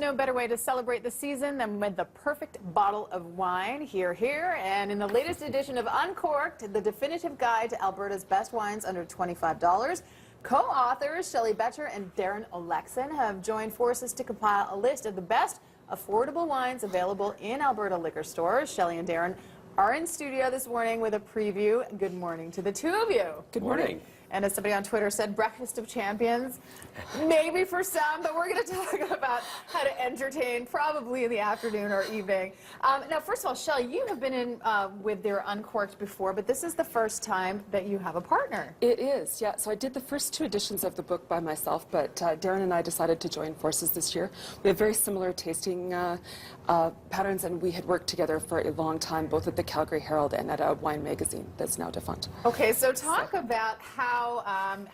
no better way to celebrate the season than with the perfect bottle of wine. Here, here, and in the latest edition of Uncorked, the definitive guide to Alberta's best wines under $25. Co-authors Shelley Boettcher and Darren Oleksyn have joined forces to compile a list of the best affordable wines available in Alberta liquor stores. Shelley and Darren are in studio this morning with a preview. Good morning to the two of you. Good morning. And as somebody on Twitter said, breakfast of champions, maybe for some, but we're going to talk about how to entertain probably in the afternoon or evening. Now, first of all, Shelley, you have been in with their Uncorked before, but this is the first time that you have a partner. It is, yeah. So I did the first two editions of the book by myself, but Darren and I decided to join forces this year. We have very similar tasting patterns, and we had worked together for a long time, both at the Calgary Herald and at a wine magazine that's now defunct. Okay, so talk about how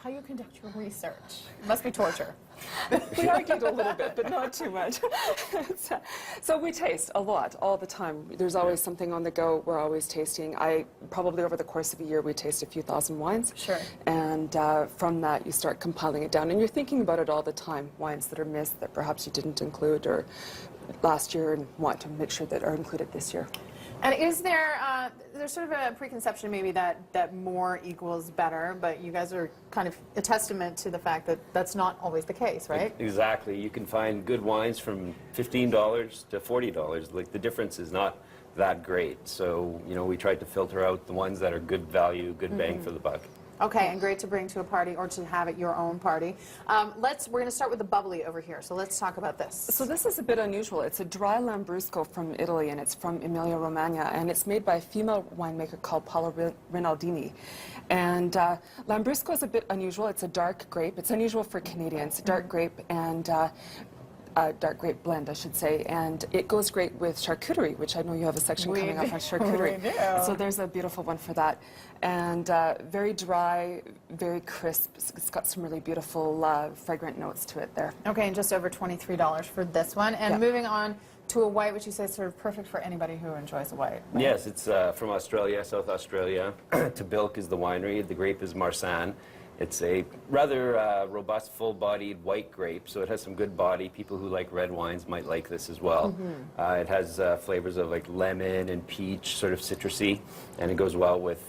you conduct your research. It must be torture. We argued a little bit, but not too much. So we taste a lot, all the time. There's always something on the go. We're always tasting. Probably over the course of a year, we taste a few thousand wines. Sure. And from that, you start compiling it down. And you're thinking about it all the time, wines that are missed that perhaps you didn't include or last year and want to make sure that are included this year. And is there, there's sort of a preconception maybe that more equals better, but you guys are kind of a testament to the fact that that's not always the case, right? Exactly. You can find good wines from $15 to $40. Like, the difference is not that great. So, you know, we tried to filter out the ones that are good value, good bang for the buck. Okay, and great to bring to a party or to have at your own party. We're going to start with the bubbly over here, so let's talk about this. So this is a bit unusual. It's a dry Lambrusco from Italy, and it's from Emilia-Romagna, and it's made by a female winemaker called Paola Rinaldini. And Lambrusco is a bit unusual. It's a dark grape. It's unusual for Canadians, dark grape and dark grape blend, I should say, and it goes great with charcuterie, which I know you have a section coming up on charcuterie. We do. So there's a beautiful one for that. And very dry, very crisp. It's got some really beautiful fragrant notes to it there. Okay, and just over $23 for this one. And Yep. moving on to a white, which you say is sort of perfect for anybody who enjoys a white. Right? Yes, it's from Australia, South Australia. Tabilk is the winery. The grape is Marsanne. It's a rather robust, full-bodied white grape, so it has some good body. People who like red wines might like this as well. It has flavors of like lemon and peach, sort of citrusy, and it goes well with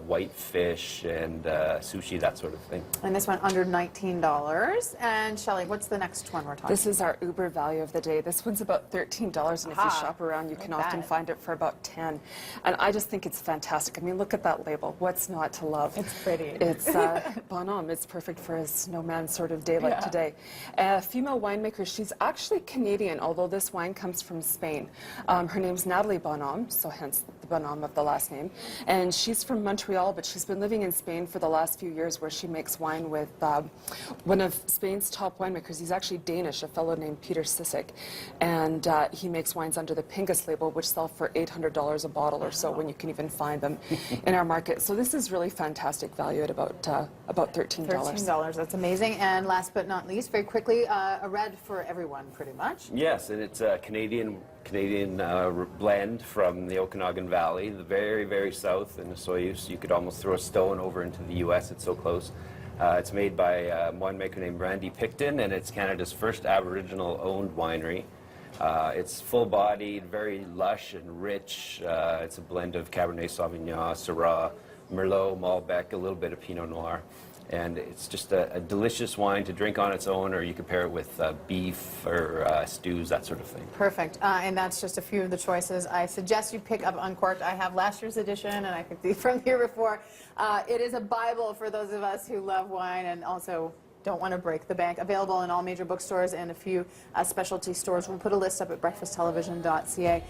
white fish and sushi, that sort of thing. And this one under $19. And Shelley, what's the next one we're talking about? This is our Uber value of the day. This one's about $13, and if you shop around, you can often find it for about $10. And I just think it's fantastic. I mean, look at that label. What's not to love? It's pretty. It's Bonhomme. It's perfect for a snowman sort of day like today. A female winemaker. She's actually Canadian, although this wine comes from Spain. Her name's Natalie Bonhomme, so hence the Bonhomme of the last name. And she's from Montreal, but she's been living in Spain for the last few years, where she makes wine with one of Spain's top winemakers. He's actually Danish, a fellow named Peter Sissek. And he makes wines under the Pingus label, which sell for $800 a bottle or so, when you can even find them in our market. So this is really fantastic value at about $13. $13, that's amazing. And last but not least, very quickly, a red for everyone, pretty much. Yes, and it's a Canadian blend from the Okanagan Valley, the very, very south in the Soyuz. You could almost throw a stone over into the U.S., it's so close. It's made by a winemaker named Randy Picton, and it's Canada's first Aboriginal-owned winery. It's full-bodied, very lush and rich. It's a blend of Cabernet Sauvignon, Syrah, Merlot, Malbec, a little bit of Pinot Noir. And it's just a delicious wine to drink on its own, or you could pair it with beef or stews, that sort of thing. Perfect. And that's just a few of the choices. I suggest you pick up Uncorked. I have last year's edition, and I picked these from the year before. It is a Bible for those of us who love wine and also don't want to break the bank. Available in all major bookstores and a few specialty stores. We'll put a list up at breakfasttelevision.ca.